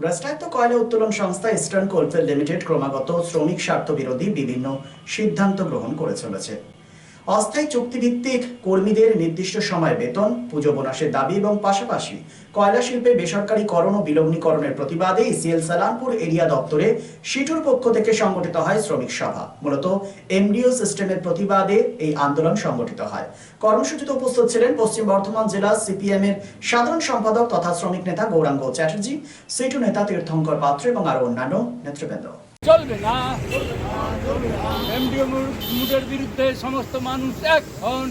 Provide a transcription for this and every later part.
রাষ্ট্রায়ত্ত কয়লা উত্তোলন সংস্থা ইস্টার্ন কোলফিল্ড লিমিটেড ক্রমাগত শ্রমিক স্বার্থ বিরোধী বিভিন্ন সিদ্ধান্ত গ্রহণ করে চলেছে। অস্থায়ী চুক্তিভিত্তিক কর্মীদের নির্দিষ্ট সময় বেতন, পুজো বোনাসের দাবি এবং পাশাপাশি কয়লা শিল্পে বেসরকারীকরণ ও বিলগ্নীকরণের প্রতিবাদে ইসিএল সালানপুর এরিয়া দপ্তরে সিটুর পক্ষ থেকে সংগঠিত হয় শ্রমিক সভা। মূলত এমডিও সিস্টেমের প্রতিবাদে এই আন্দোলন সংগঠিত হয়। কর্মসূচিতে উপস্থিত ছিলেন পশ্চিম বর্ধমান জেলা সিপিএম এর সাধারণ সম্পাদক তথা শ্রমিক নেতা গৌরাঙ্গ চ্যাটার্জি, সিটু নেতা তীর্থঙ্কর পাত্র এবং আরো অন্যান্য নেতৃবৃন্দ। চলবে না, এমডিও মুডের বিরুদ্ধে সমস্ত মানুষ এক হন,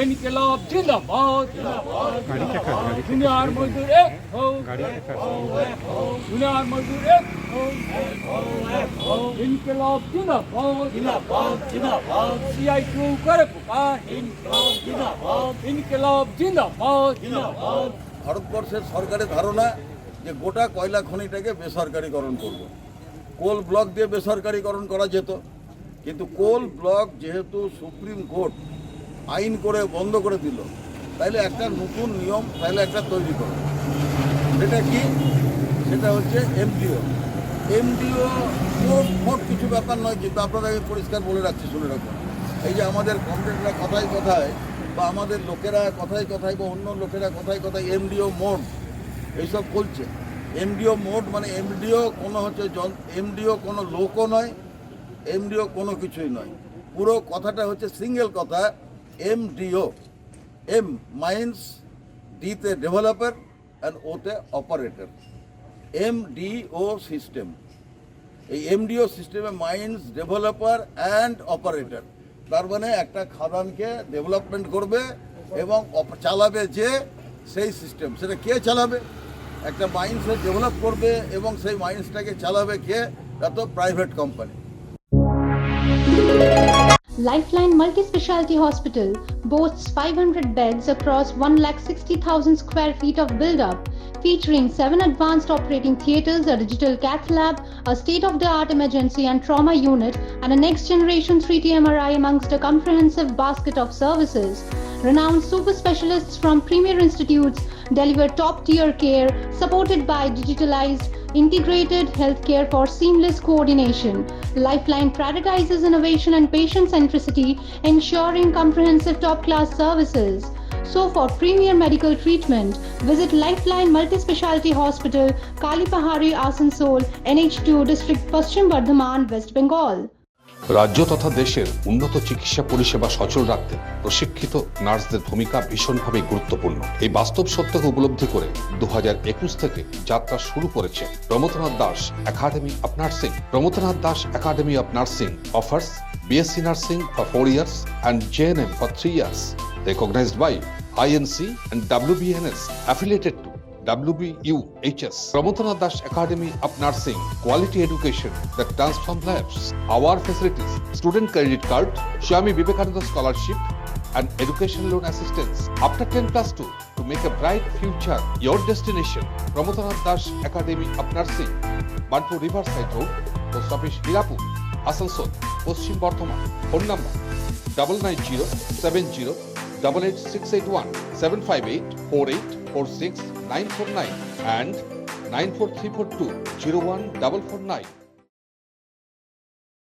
ইনকিলাব জিন্দাবাদ, দুনিয়ার মজদুর এক হও, দুনিয়ার মজদুর এক হও, ইনকিলাব জিন্দাবাদ, সিআইটিউ করে পুকার, ইনকিলাব জিন্দাবাদ। ভারতবর্ষের সরকারের ধারণা যে গোটা কয়লা খনিটাকে বেসরকারীকরণ করব। কোল ব্লক দিয়ে বেসরকারীকরণ করা যেত, কিন্তু কোল ব্লক যেহেতু সুপ্রিম কোর্ট আইন করে বন্ধ করে দিল, তাইলে একটা নতুন নিয়ম তাইলে একটা তৈরি করো। সেটা কি? সেটা হচ্ছে এমডিও। এমডিও মোট কিছু ব্যাপার নয়, কিন্তু আপনাদেরকে পরিষ্কার বলে রাখছি, শুনে রাখুন। এই যে আমাদের কমরেডরা কথায় কথায় বা আমাদের লোকেরা কথায় কথায় বা অন্য লোকেরা কথায় কথায় এমডিও মোড এইসব বলছে। এমডিও মোড মানে এমডিও কোনো হচ্ছে এমডিও কোনো লোকও নয়, এমডিও কোনো কিছুই নয়। পুরো কথাটা হচ্ছে সিঙ্গেল কথা, এমডিও। এম মাইন্স, ডিতে ডেভেলপার অ্যান্ড ওতে অপারেটর, এমডিও সিস্টেম। এই এমডিও সিস্টেমে মাইন্স, ডেভেলপার অ্যান্ড অপারেটর। তার মানে একটা খাদানকে ডেভেলপমেন্ট করবে এবং চালাবে যে সেই সিস্টেম। সেটা কে চালাবে? একটা মাইন্সে ডেভেলপ করবে এবং সেই মাইন্সটাকে চালাবে কে? তা তো private company. Lifeline Multi-Specialty Hospital boasts 500 beds across 160,000 square feet of build-up, featuring 7 advanced operating theatres, a digital cath lab, a state-of-the-art emergency and trauma unit, and a next-generation 3D MRI amongst a comprehensive basket of services. Renowned super specialists from premier institutes deliver top-tier care, supported by digitalized, integrated healthcare for seamless coordination. Lifeline prioritizes innovation and patient centricity, ensuring comprehensive top-class services. So for premier medical treatment, visit Lifeline Multi-Specialty Hospital, Kalipahari, Asansol, NH2 District, Paschim Bardhaman, West Bengal. রাজ্য তথা দেশের উন্নত চিকিৎসা পরিষেবা সচল রাখতে প্রশিক্ষিত নার্সদের ভূমিকা ভীষণভাবে গুরুত্বপূর্ণ। এই বাস্তব সত্যকে উপলব্ধি করে 2021 থেকে যাত্রা শুরু করেছে Pramathanath Das academy of nursing. Pramathanath Das academy of nursing offers BSc Nursing for 4 years and JNM for 3 years, recognized by INC and WBNS, affiliated to WBUHS. Pramodanath Das Academy of Nursing, quality education that transforms lives. Our facilities: student credit card, Swami Vivekananda scholarship, and education loan assistance. After 10+2, to make a bright future your destination. Pramodanath Das Academy of Nursing, Banpur Riverside Road, Post Office Hirapur, Asansol, Paschim Bardhaman. Phone number 9907088681, 7584846 949 and 94342 01449.